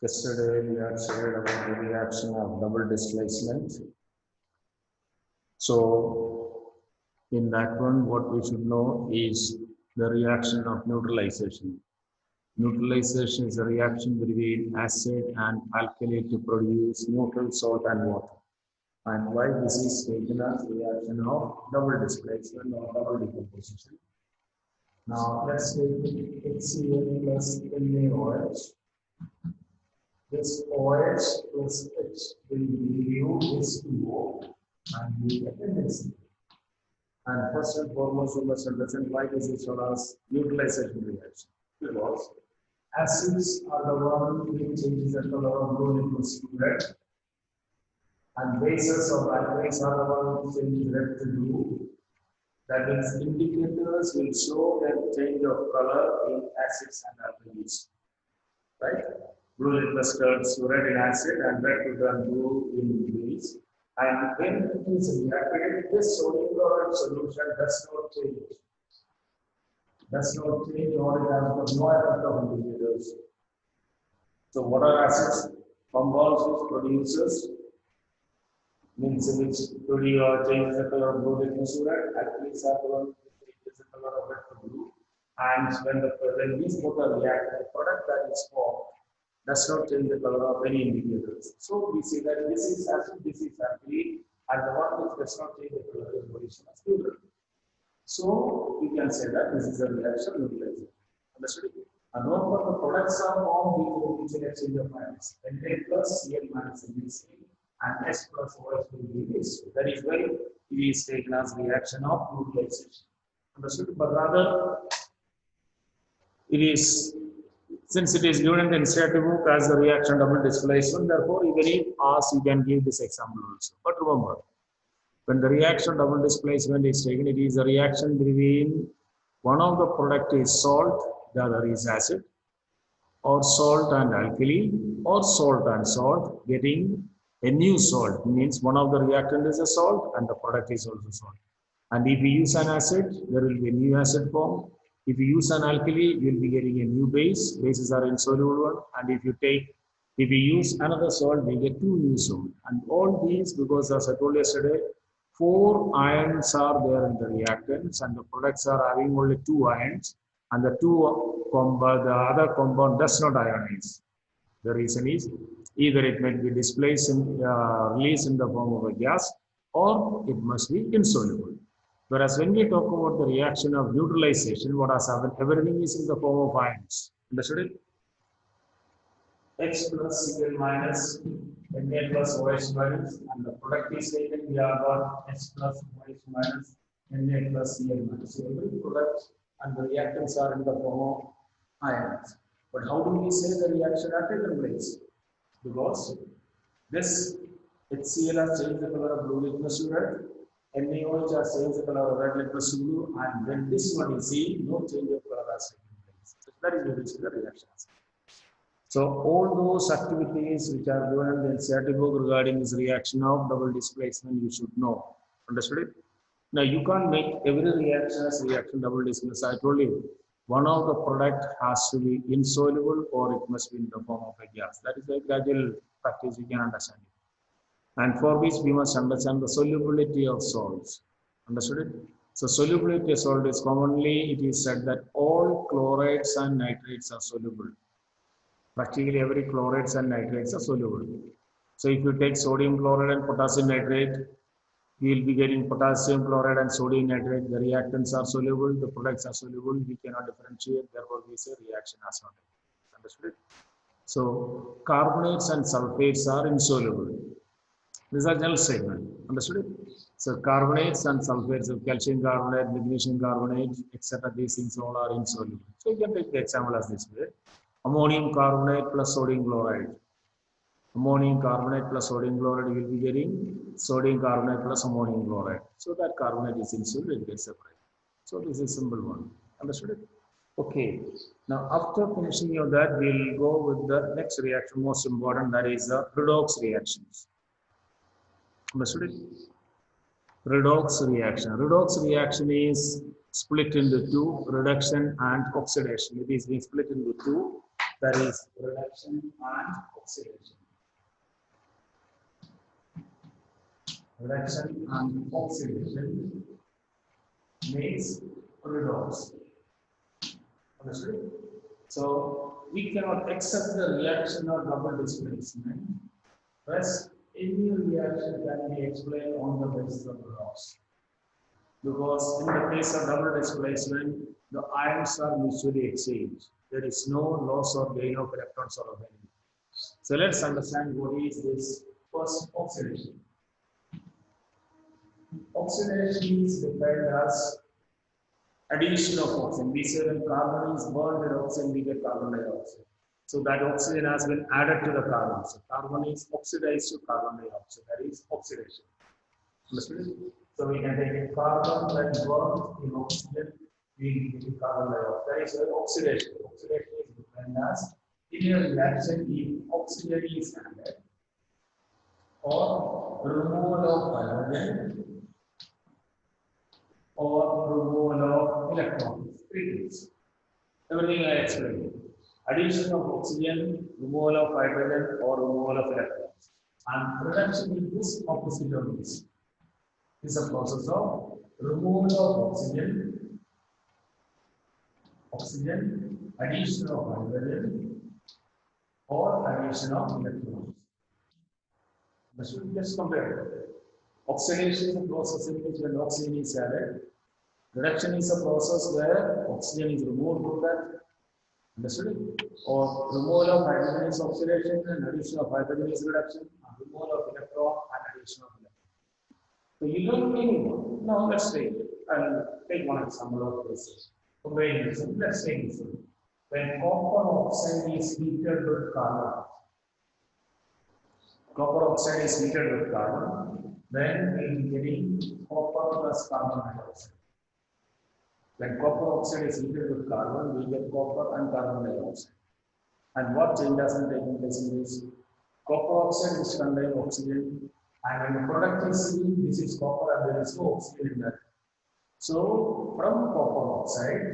Yesterday we had shared about the reaction of double displacement. So in that one, what we should know is the reaction of neutralization. Neutralization is a reaction between acid and alkali to produce neutral salt and water. And why this is taken as reaction of double displacement or double decomposition. Now let's take HCl plus NaOH. This OH plus H will give you H2O and the appendix. And first and foremost, you must understand why this is called as neutralization reaction. Because acids are the one which changes the color of blue into red, and bases or alkalis are the one which changes red to blue. That means indicators will show their change of color in acids and alkalis. Right? Blue litmus turns to red in acid and red to turn blue in base. And when it is reacted, this sodium chloride solution does not change. Does not change or it has no effect of indicators. So what are acids? Compounds which produces means which changes the color of blue litmus to red. Alkalis are the one which changes the color of red to blue. And when these both are reacted, the product that is formed does not change the color of any indicators. So we see that this is acid, this is alkali, and the one which does not change the color is position as neutral. So we can say that this is a reaction neutralization. Understood? And one for the products are formed due to exchange of ions. Na plus Cl minus NaCl and S plus OH will be this. That is why it is taken as reaction of neutralization. Understood? But rather, it is, since it is given in the initiative book as the reaction double displacement, therefore, even if asked, you can give this example also. But remember, when the reaction double displacement is taken, it is a reaction between one of the product is salt, the other is acid, or salt and alkali, or salt and salt, getting a new salt. Means one of the reactant is a salt and the product is also salt. And if we use an acid, there will be a new acid form. If you use an alkali, you will be getting a new base. Bases are insoluble one. And if you use another salt, we get two new salt. And all these, because as I told yesterday, 4 ions are there in the reactants, and the products are having only 2 ions, and the other compound does not ionize. The reason is either it might be displaced released in the form of a gas, or it must be insoluble. Whereas when we talk about the reaction of neutralization, what has happened, everything is in the form of ions. Understood it? H plus Cl minus, Na plus OH minus, and the product is taken, we have got H plus OH minus, Na plus Cl minus. So every product and the reactants are in the form of ions. But how do we say the reaction has taken place? Because this HCl has changed the color of blue litmus to red. NaOH has changed the color of red litmus to blue, and when this one is seen, no change of color has taken place. So that is what is the reaction. So all those activities which are given in the NCERT book regarding this reaction of double displacement, you should know. Understood it? Now you can't make every reaction as reaction double displacement. I told you, one of the product has to be insoluble or it must be in the form of a gas. That is a gradual practice you can understand it. And for which we must understand the solubility of salts. Understood it? So solubility of salt is commonly, it is said that all chlorides and nitrates are soluble. Practically every chlorides and nitrates are soluble. So if you take sodium chloride and potassium nitrate, you will be getting potassium chloride and sodium nitrate. The reactants are soluble, the products are soluble. We cannot differentiate, therefore we say reaction has not happened. Understood? So carbonates and sulfates are insoluble. These are general statement. Understood it? So carbonates and sulfates of calcium carbonate, magnesium carbonate, etc. These things all are insoluble. So you can take the example as this way. Ammonium carbonate plus sodium chloride. Ammonium carbonate plus sodium chloride, you will be getting sodium carbonate plus ammonium chloride. So that carbonate is insoluble, it gets separated. So this is simple one. Understood it? Okay. Now after finishing of that, we'll go with the next reaction, most important, that is the redox reactions. Understood it? Redox reaction. Redox reaction is split into two, reduction and oxidation. It is being split into two. That is reduction and oxidation. Reduction and oxidation makes redox. Understood? So we cannot accept the reaction of double displacement. Thus, any reaction can be explained on the basis of redox. Because in the case of double displacement, the ions are mutually exchanged. There is no loss or gain of electrons or of energy. So let's understand what is this first oxidation. Oxidation is defined as addition of oxygen. We say when carbon is burned with oxygen, we get carbon dioxide. So that oxygen has been added to the carbon. So carbon is oxidized to carbon dioxide. That is oxidation. Understood? So we can take a carbon when burned in oxygen, we get carbon dioxide. That is oxidation. Oxidation is defined as in a reaction if oxygen is added or removal of hydrogen or removal of electrons. Three things. Everything I explained. Addition of oxygen, removal of hydrogen or removal of electrons. And reduction in this opposite of this is a process of removal of oxygen, addition of hydrogen or addition of electrons. This will just compare it. Oxidation is a process in which when oxygen is added. Reduction is a process where oxygen is removed from that. Understood? Or removal of hydrogen is oxidation and addition of hydrogen is reduction. And removal of electron and addition of electron. So you don't need one. Now let's take it. I'll take one example of this. Very easy. Let's take this one. When copper oxide is heated with carbon, then we will be getting copper plus carbon dioxide. When copper oxide is heated with carbon, we get copper and carbon dioxide. And what change doesn't take place in this? Copper oxide which contains oxygen, and when the product is seen, this is copper and there is no oxygen in that. So from copper oxide,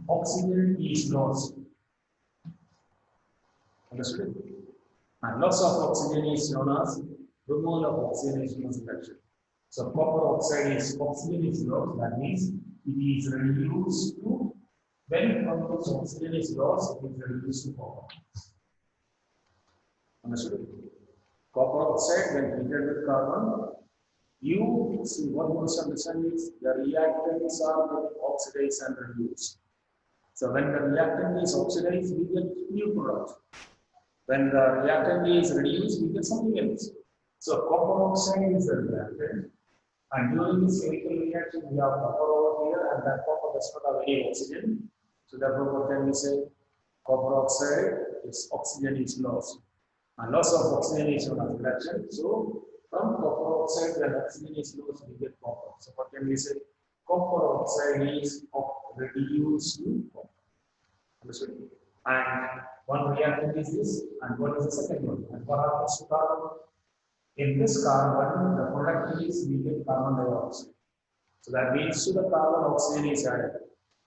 oxygen is lost. Understood? And loss of oxygen is known as removal of oxygen is known as reduction. So copper oxide is oxygen is lost, that means it is reduced to, when oxygen is lost, it is reduced to copper. Understood? Copper oxide when heated with carbon, you see what you must understand is the reactants are getting oxidized and reduced. So when the reactant is oxidized, we get new product. When the reactant is reduced, we get something else. So copper oxide is the reactant, and during this chemical reaction, we have copper over here, and that copper does not have any oxygen. So therefore, what can we say? Copper oxide, its oxygen is lost, and loss of oxygen is known as reduction. So from copper oxide, when oxygen is lost, we get copper. So what can we say? Copper oxide is reduced to copper. Understood? And one reactant is this, and what is the second one? And what happens to carbon? In this carbon, the product is we get carbon dioxide. So that means to the carbon, oxygen is added,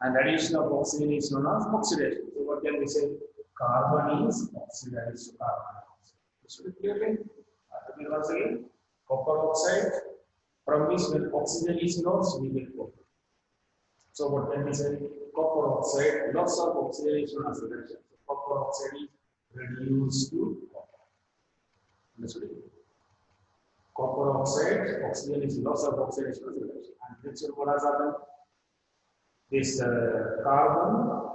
and addition of oxygen is known as oxidation. So what can we say? Carbon is oxidized to carbon dioxide. Understood it clearly? Repeat once again. Copper oxide, from which when oxygen is lost, we get copper. So what can we say? Copper oxide, loss of oxidation as reduction. So copper oxide is reduced to copper. Understood? Copper oxide, oxygen is loss of oxidation as reduction. And next what has happened? This carbon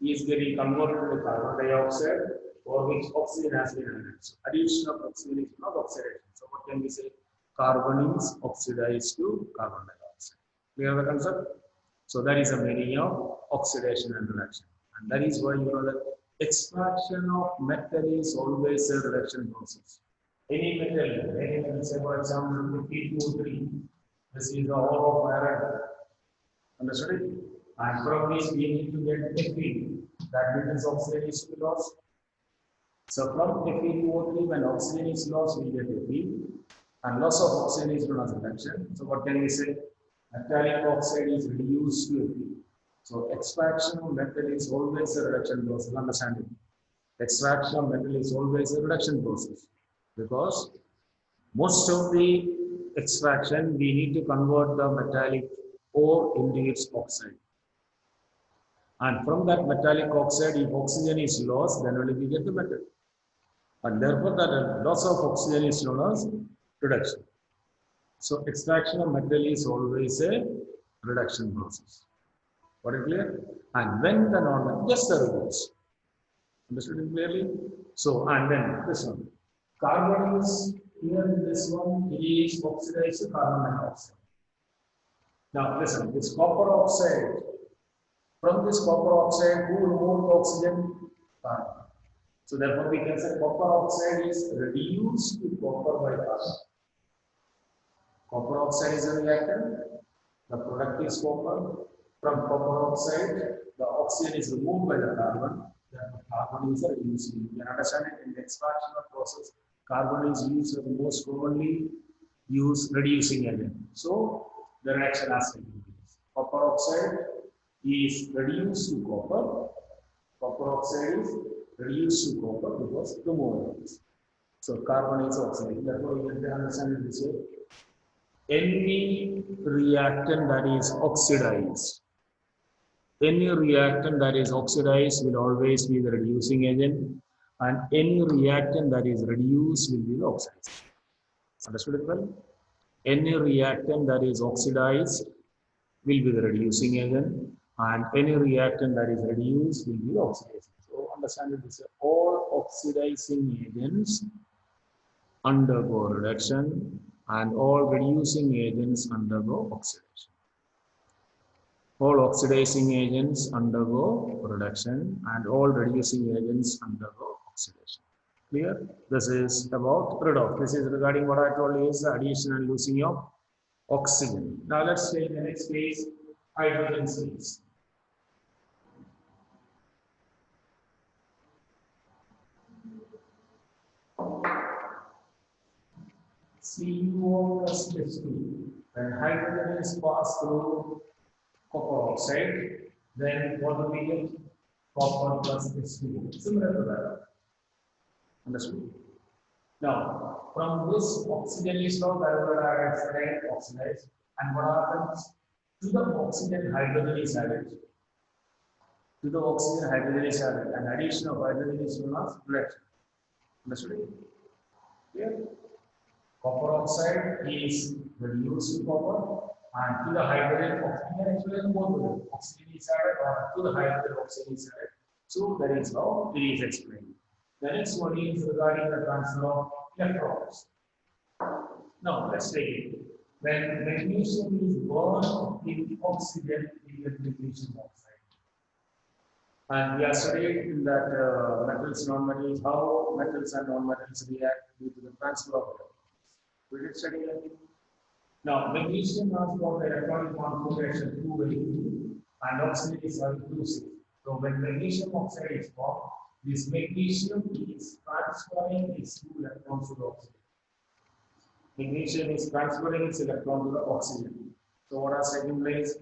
is getting converted to carbon dioxide, for which oxygen has been added. So addition of oxygen is not oxidation. So what can we say? Carbon is oxidized to carbon dioxide. Clear the concept? So that is the meaning of oxidation and reduction. And that is why you know that extraction of metal is always a reduction process. Any metal, say for example, Fe2O3, this is the ore of iron. Understood it? And from this we need to get Fe, that means oxygen is lost. So from Fe2O3, when oxygen is lost, we get Fe, and loss of oxygen is known as reduction. So what can we say? Metallic oxide is reduced to Fe. So extraction of metal is always a reduction process. Understand it? Extraction of metal is always a reduction process because most of the extraction we need to convert the metallic ore into its oxide. And from that metallic oxide, if oxygen is lost, then only we get the metal. And therefore, the loss of oxygen is known as reduction. So extraction of metal is always a reduction process. What is clear? And when the non-metal, just the reverse. Understood it clearly? So, and then this one. Carbon is here in this one, it is oxidized to carbon dioxide. Now listen, this copper oxide, from this copper oxide, who removed oxygen? Carbon. So therefore we can say copper oxide is reduced to copper by carbon. Copper oxide is a reactant, the product is copper. From copper oxide, the oxygen is removed by the carbon, therefore carbon is a reducing. You can understand it in the extraction process. Carbon is used as the most commonly used reducing agent. So the reaction has taken place. Copper oxide is reduced to copper. Copper oxide is reduced to copper because the more it is. So carbon is oxidized. Therefore, you can understand it this way. Any reactant that is oxidized, will always be the reducing agent, and any reactant that is reduced will be the oxidized. Understood it well? Any reactant that is oxidized will be the reducing agent, and any reactant that is reduced will be the oxidizing. So understand it this way. All oxidizing agents undergo reduction, and all reducing agents undergo oxidation. All oxidizing agents undergo reduction, and all reducing agents undergo oxidation. Clear? This is about redox. This is regarding what I told you is the addition and losing of oxygen. Now let's take the next phase, hydrogen phase. CuO plus H2. When hydrogen is passed through copper oxide, then what do we get? Copper plus H2. Similar to that. Understood? Now, from this oxygen is now oxidized, and what happens? To the oxygen, hydrogen is added. To the oxygen, hydrogen is added. And addition of hydrogen is known as reduction. Understood? Clear? Copper oxide is reduced to copper, and to the hydrogen, oxygen actually both oxygen is added, or to the hydrogen, oxygen is added. So that is how it is explained. The next one is regarding the transfer of electrons. Now let's take it. When magnesium is burned in oxygen, we get magnesium oxide. And we are studying in that metals, non-metals, how metals and non-metals react due to the transfer of electrons. We did study that. Now, magnesium has got the electronic configuration 2 and oxygen is inclusive. So when magnesium oxide is formed, this magnesium is transferring its 2 electrons to the oxygen. Magnesium is transferring its electron to the oxygen. So what has taken place?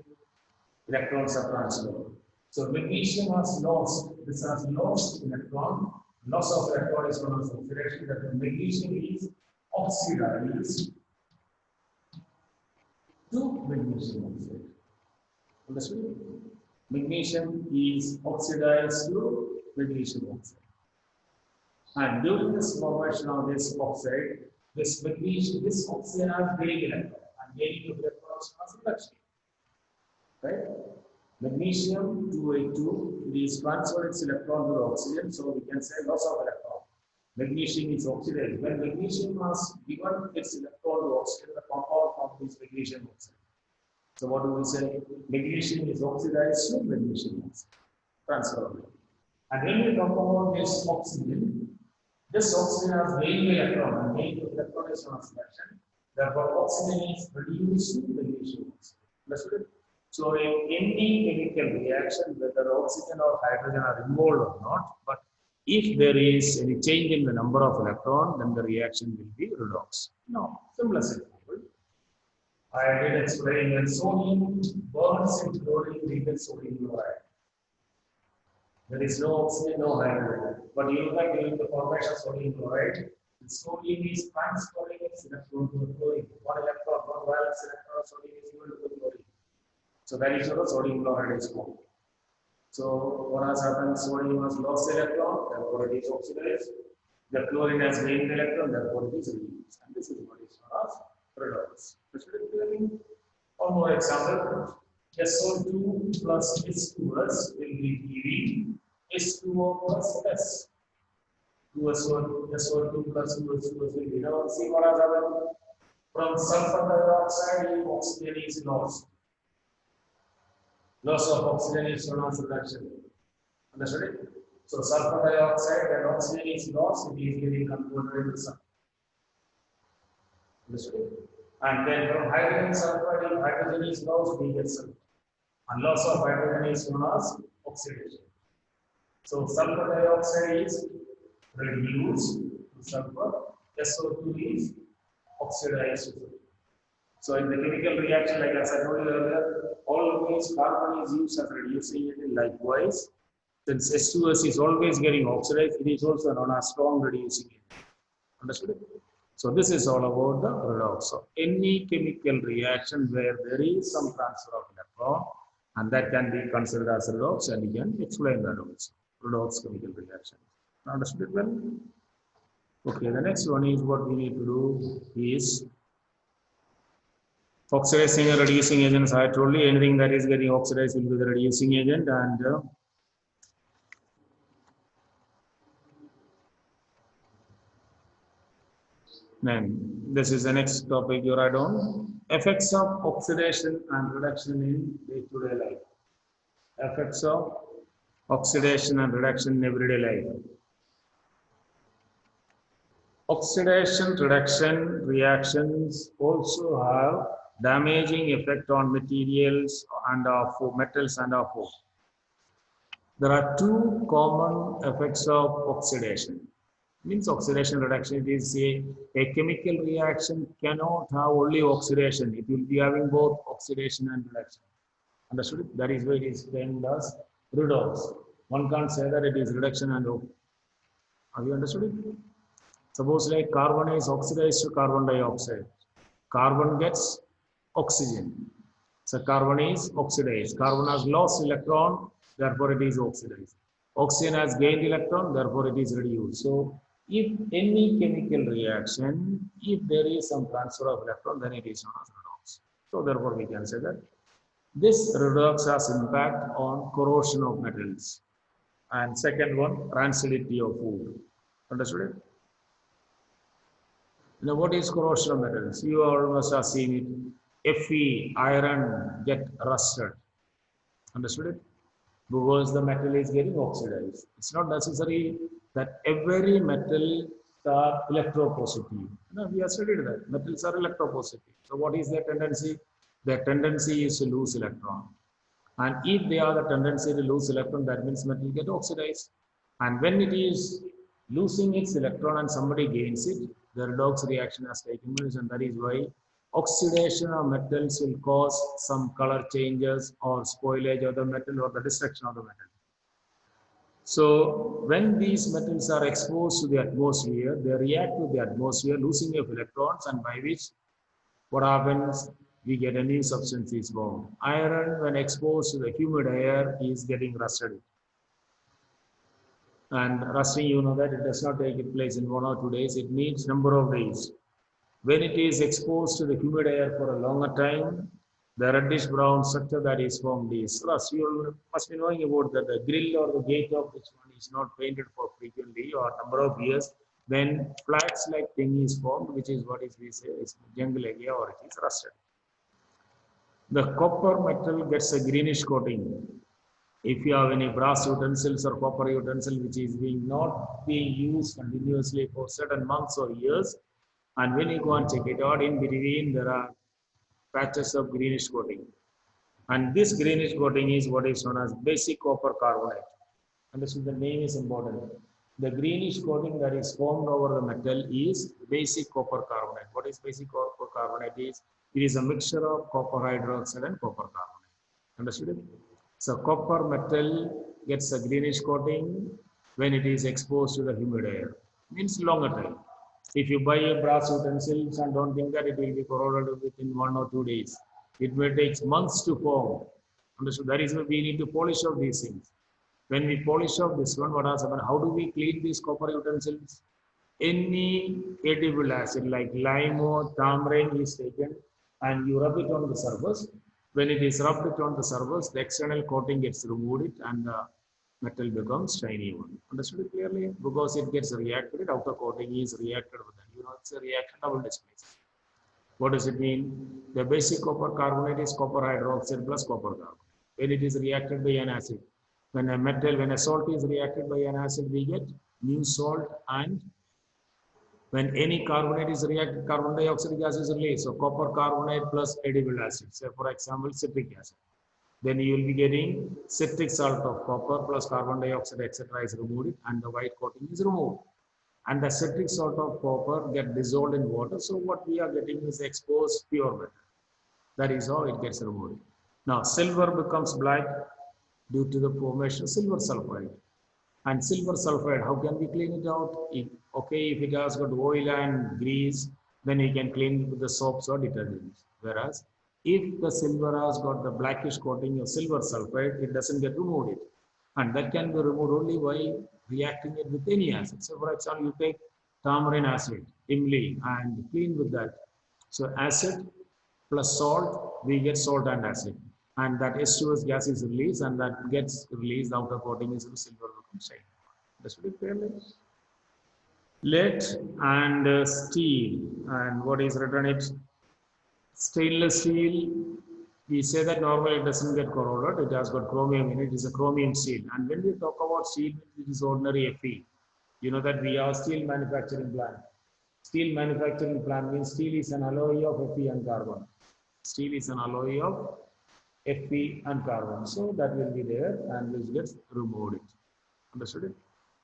Electrons are transferred. So magnesium has lost. This has lost electron. Loss of electron is known as oxidation. That the magnesium is oxidized to magnesium oxide. Understood? Magnesium is oxidized to magnesium oxide. And during this formation of this oxide, this magnesium, this oxygen has gaining electron, and gaining of electrons has reduction. Right? Magnesium 2A2, it is transferred its electron to the oxygen, so we can say loss of electron. Magnesium is oxidized. When magnesium has given its electron to oxygen, the compound form is magnesium oxide. So what do we say? Magnesium is oxidized to magnesium oxide. Transfer. And when we talk about this oxygen has gained electron, and gained electron is known as reduction. Therefore, oxygen is reduced to magnesium oxide. Understood? So in any chemical reaction, whether oxygen or hydrogen are involved or not, but if there is any change in the number of electrons, then the reaction will be redox. Now, similar example. I did explain that sodium burns in chlorine, we get sodium chloride. There is no oxygen, no hydrogen. But you look at during the formation of sodium chloride, the sodium is transferring its electron to the chlorine. One electron, one valence electron of sodium is equal to the chlorine. So that is how the sodium chloride is formed. So what has happened? Sodium has lost electron, therefore it is oxidized. The chlorine has gained electron, therefore it is reduced. And this is what is known as redox. One more example. SO2 plus H2S will be giving H2O plus S. 2SO2, SO2 plus 2H2S will be. Now see what has happened. From sulfur dioxide, oxygen is lost. Loss of oxygen is known as reduction. Understood it? So sulfur dioxide and oxygen is lost, it is getting converted into sulfur. Understood it? And then from hydrogen sulfide, if hydrogen is lost, we get sulfur. And loss of hydrogen is known as oxidation. So sulfur dioxide is reduced to sulfur, SO2 is oxidized to sulfur. So in the chemical reaction, like as I told you earlier, always carbon is used as reducing agent. Likewise, since H2S is always getting oxidized, it is also known as strong reducing agent. Understood? So this is all about the redox. So any chemical reaction where there is some transfer of electron, and that can be considered as redox, and you can explain that also. Redox chemical reaction. Understood it well? Okay, the next one is what we need to do is oxidizing and reducing agents. I told you anything that is getting oxidized will be the reducing agent, and then this is the next topic you write on. Effects of oxidation and reduction in day-to-day life. Effects of oxidation and reduction in everyday life. Oxidation reduction reactions also have damaging effect on materials and metals and food. There are two common effects of oxidation. Means oxidation reduction, it is a chemical reaction cannot have only oxidation. It will be having both oxidation and reduction. Understood? That is why it is termed as redox. One can't say that it is reduction and oxidation. Have you understood it? Suppose like carbon is oxidized to carbon dioxide. Carbon gets oxygen. So carbon is oxidized. Carbon has lost electron, therefore it is oxidized. Oxygen has gained electron, therefore it is reduced. So if any chemical reaction, if there is some transfer of electron, then it is known as redox. So therefore we can say that this redox has impact on corrosion of metals. And second one, rancidity of food. Understood it? Now, what is corrosion of metals? You all must have seen it. Fe, iron, get rusted. Understood it? Because the metal is getting oxidized. It's not necessary that every metal are electropositive. No, we have studied that. Metals are electropositive. So what is their tendency? Their tendency is to lose electron. And if they are the tendency to lose electron, that means metal get oxidized. And when it is losing its electron and somebody gains it, the redox reaction has taken place, and that is why oxidation of metals will cause some color changes or spoilage of the metal or the destruction of the metal. So when these metals are exposed to the atmosphere, they react with the atmosphere, losing of electrons, and by which what happens? We get a new substance is formed. Iron, when exposed to the humid air, is getting rusted. And rusting, you know that it does not take place in 1 or 2 days. It needs number of days. When it is exposed to the humid air for a longer time, the reddish brown structure that is formed is rust. You must be knowing about that the grill or the gate of which one is not painted for frequently or number of years, then flax like thing is formed, which is what is we say is jungle area or it is rusted. The copper metal gets a greenish coating. If you have any brass utensils or copper utensil which is not being used continuously for certain months or years, and when you go and check it out, in between there are patches of greenish coating. And this greenish coating is what is known as basic copper carbonate. Understood? The name is important. The greenish coating that is formed over the metal is basic copper carbonate. What is basic copper carbonate is It is a mixture of copper hydroxide and copper carbonate. Understood it? So copper metal gets a greenish coating when it is exposed to the humid air. Means longer time. If you buy a brass utensils and don't think that it will be corroded within 1 or 2 days, it may take months to form. Understood? That is why we need to polish off these things. When we polish off this one, what has happened? How do we clean these copper utensils? Any edible acid like lime or tamarind is taken and you rub it on the surface. When it is rubbed it on the surface, the external coating gets removed and the metal becomes shiny one. Understood it clearly? Because it gets reacted, outer coating is reacted with that. It's a reaction double displacement. What does it mean? The basic copper carbonate is copper hydroxide plus copper carbonate. When it is reacted by an acid, when a salt is reacted by an acid, we get new salt, and when any carbonate is reacted, carbon dioxide gas is released. So copper carbonate plus edible acid, say for example citric acid. Then you will be getting citric salt of copper plus carbon dioxide, etc. is removed and the white coating is removed. And the citric salt of copper get dissolved in water. So what we are getting is exposed pure metal. That is how it gets removed. Now silver becomes black due to the formation of silver sulfide. And silver sulfide, how can we clean it out? If it has got oil and grease, then you can clean it with the soaps or detergents. Whereas, if the silver has got the blackish coating of silver sulfide, it doesn't get removed. And that can be removed only by reacting it with any acid. So, for example, you take tamarind acid, imli, and clean with that. So, acid plus salt, we get salt and acid. And that H2S gas is released, and that gets released, the outer coating is silver becomes shiny. Understood it clearly? Lead and steel. And what is written it? Stainless steel, we say that normally it doesn't get corroded, it has got chromium in it, it is a chromium steel. And when we talk about steel, it is ordinary Fe. You know that we have steel manufacturing plant. Steel manufacturing plant means steel is an alloy of Fe and carbon. Steel is an alloy of Fe and carbon. So that will be there and which gets removed. Understood it?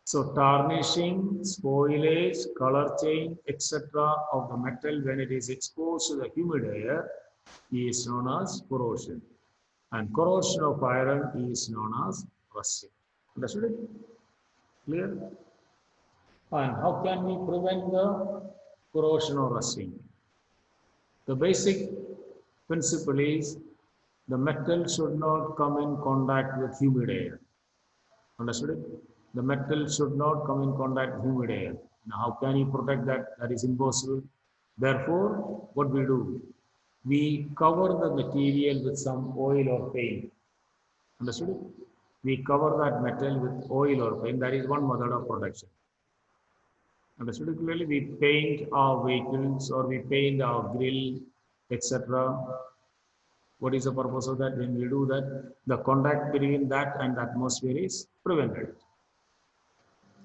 So tarnishing, spoilage, color change, etc. of the metal when it is exposed to the humid air is known as corrosion. And corrosion of iron is known as rusting. Understood it? Clear? And how can we prevent the corrosion or rusting? The basic principle is the metal should not come in contact with humid air. Understood it? The metal should not come in contact with humid air. Now, how can you protect that? That is impossible. Therefore, what we do? We cover the material with some oil or paint. Understood it? We cover that metal with oil or paint. That is one method of protection. Understood it clearly? We paint our vehicles or we paint our grill, etc. What is the purpose of that? When we do that, the contact between that and the atmosphere is prevented.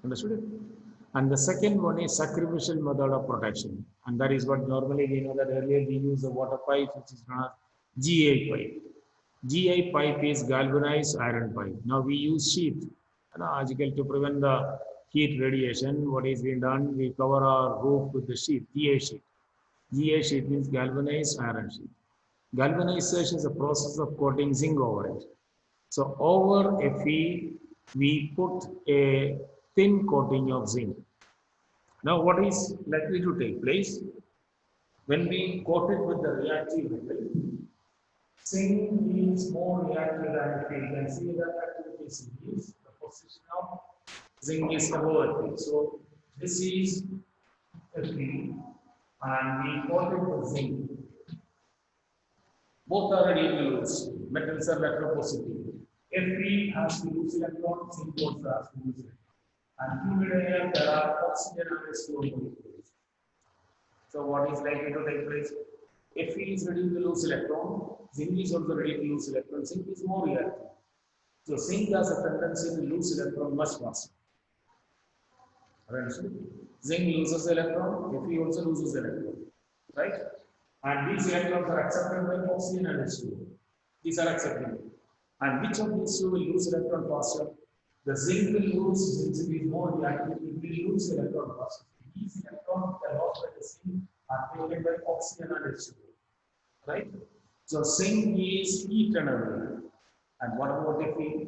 Understood it? And the second one is sacrificial method of protection. And that is what normally we know that earlier we use the water pipe, which is known as GI pipe. GI pipe is galvanized iron pipe. Now we use sheet. To prevent the heat radiation, what is being done? We cover our roof with the sheet, GI sheet. GI sheet means galvanized iron sheet. Galvanization is a process of coating zinc over it. So over Fe, we put a thin coating of zinc. Now what is likely to take place? When we coat it with the reactive metal, zinc is more reactive than Fe. You can see that activity zinc is the position of zinc is above Fe. So this is Fe and we coat it with zinc. Both are ready to lose. Metals are electropositive. Fe has to lose electrons, zinc also has to lose electrons. And humid air, there are oxygen and H2O molecules. So what is likely to take place? Fe is ready to lose electron, zinc is also ready to lose electron. Zinc is more reactive. So zinc has a tendency to lose electron much faster. Right? Zinc loses electron, Fe also loses electron. Right? And these electrons are accepted by oxygen and H2O. These are accepted. And which of these two will lose electron faster? The zinc will lose, since it is more reactive, it will lose electron faster. These electrons that are lost by the zinc are taken by oxygen and H2O. right? So zinc is eternal. And what about Fe?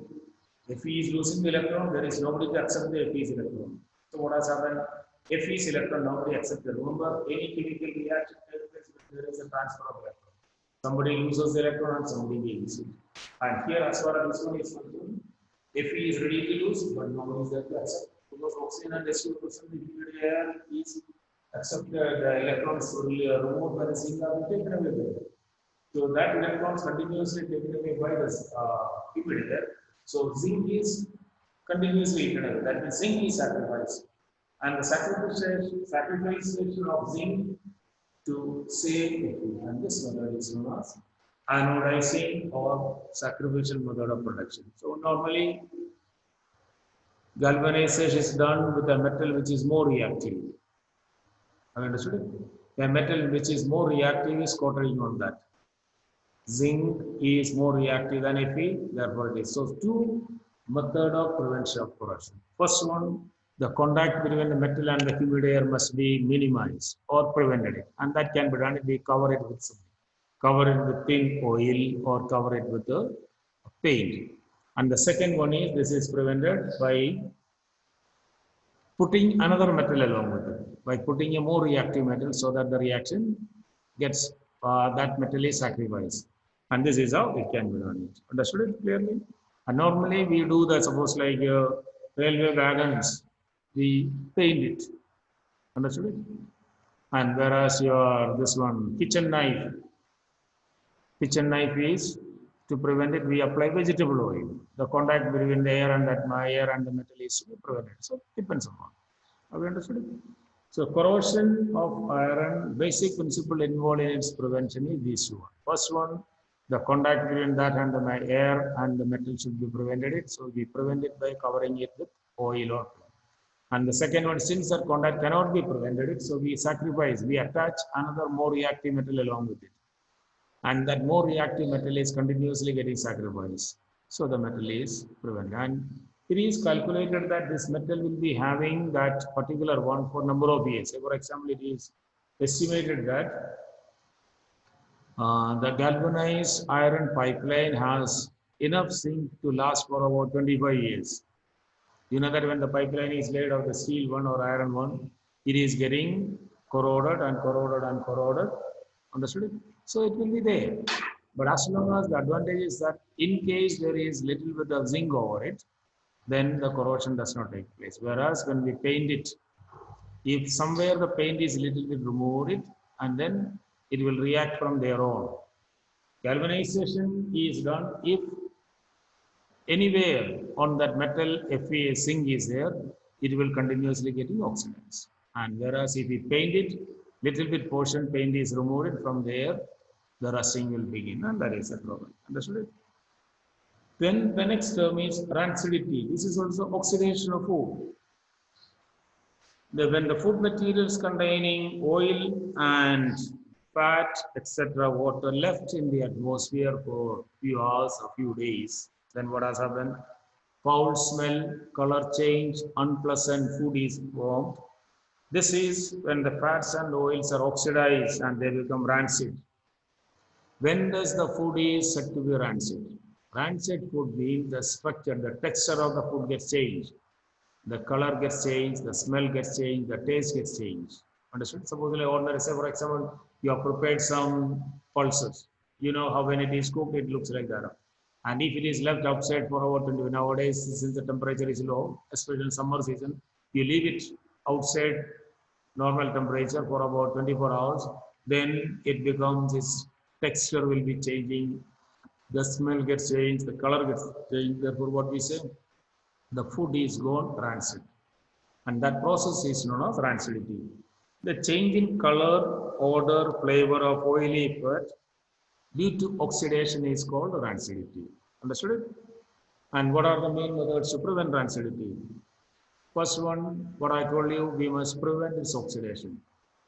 If he is losing the electron, there is nobody to accept the Fe's electron. So what has happened? Fe's electron, nobody accepts it. Remember, any chemical reaction takes place when there is a transfer of electron. Somebody loses the electron and somebody gains it. And here, as far as this one is concerned, Fe is ready to lose, but nobody is there to accept. Because oxygen and SO2% in the air is accepted, the electrons will remove by the zinc are taken away by it. So that electrons continuously taken away by the emitter. So zinc is continuously eaten away. That means zinc is sacrificed. And the sacrification of zinc to save Fe. And this method is known as anodizing or sacrificial method of production. So normally galvanization is done with a metal which is more reactive. Have you understood it? A metal which is more reactive is coated on that. Zinc is more reactive than Fe, therefore it is. So two method of prevention of corrosion. First one, the contact between the metal and the humid air must be minimized or prevented. And that can be done if we cover it with something. Cover it with thin oil or cover it with the paint. And the second one is this is prevented by putting another metal along with it, by putting a more reactive metal so that the reaction gets, that metal is sacrificed. And this is how it can be done. Understood it clearly? And normally we do that, suppose like railway wagons, we paint it. Understood it? And whereas your, this one, kitchen knife is, to prevent it, we apply vegetable oil. The contact between the air and that air and the metal is to be prevented. So it depends upon. Have you understood it? So corrosion of iron, basic principle involved in its prevention is these two. First one, the contact between that and the air and the metal should be prevented. It. So we prevent it by covering it with oil or cloth. And the second one, since that contact cannot be prevented, so we sacrifice, we attach another more reactive metal along with it. And that more reactive metal is continuously getting sacrificed. So the metal is prevented. And it is calculated that this metal will be having that particular one for number of years. For example, it is estimated that the galvanized iron pipeline has enough zinc to last for about 25 years. You know that when the pipeline is laid of the steel one or iron one, it is getting corroded and corroded and corroded. Understood it? So it will be there. But as long as the advantage is that in case there is little bit of zinc over it, then the corrosion does not take place. Whereas when we paint it, if somewhere the paint is little bit removed it, and then it will react from their own. Galvanization is done if anywhere on that metal, if a zinc is there, it will continuously getting oxidized. And whereas if we paint it, little bit portion paint is removed from there, the rusting will begin, and that is the problem. Understood it? Then the next term is rancidity. This is also oxidation of food. When the food materials containing oil and fat, etc., water left in the atmosphere for few hours or few days, then what has happened? Foul smell, color change, unpleasant food is formed. This is when the fats and oils are oxidized and they become rancid. When does the food is said to be rancid? Rancid food means the structure, the texture of the food gets changed. The color gets changed, the smell gets changed, the taste gets changed. Understood? Suppose like ordinary, say for example, you have prepared some pulses. You know how when it is cooked, it looks like that. And if it is left outside for over 20, nowadays, since the temperature is low, especially in summer season, you leave it outside normal temperature for about 24 hours, then it becomes, its texture will be changing, the smell gets changed, the color gets changed. Therefore, what we say, the food is gone rancid. And that process is known as rancidity. The change in color, odor, flavor of oily fat due to oxidation is called rancidity. Understood it? And what are the main methods to prevent rancidity? First one, what I told you, we must prevent is oxidation.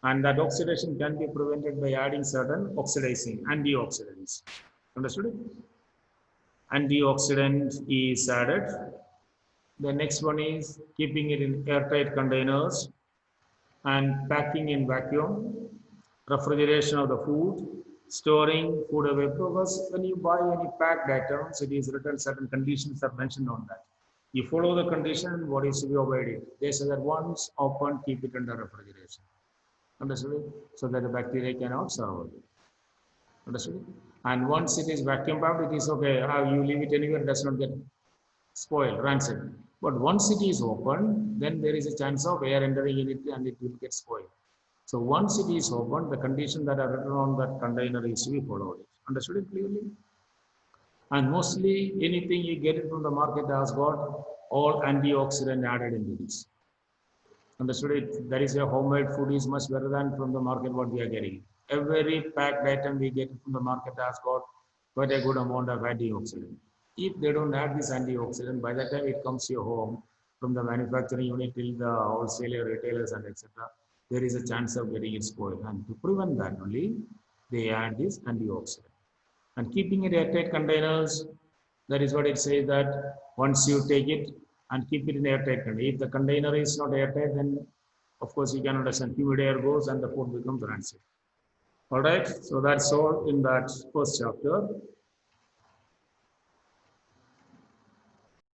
And that oxidation can be prevented by adding certain oxidizing antioxidants. Understood it? Antioxidant is added. The next one is keeping it in airtight containers and packing in vacuum, refrigeration of the food, storing food away, because when you buy any packed items, it is written certain conditions are mentioned on that. You follow the condition, what is to be obeyed. They say that once open, keep it under refrigeration. Understood? So that the bacteria cannot survive. Understood? And once it is vacuum packed, it is okay. You leave it anywhere, it does not get spoiled, rancid. But once it is open, then there is a chance of air entering in it and it will get spoiled. So once it is opened, the condition that are written on that container is to be followed. Understood it clearly? And mostly anything you get it from the market has got all antioxidant added into this. Understood it? That is a homemade food is much better than from the market what we are getting. Every packed item we get from the market has got quite a good amount of antioxidant. If they don't add this antioxidant, by the time it comes to your home, from the manufacturing unit till the wholesaler, retailers, and etc., there is a chance of getting it spoiled. And to prevent that only, they add this antioxidant. And keeping it airtight containers, that is what it says that once you take it and keep it in airtight container. If the container is not airtight, then of course you can understand humid air goes and the food becomes rancid. All right, so that's all in that first chapter.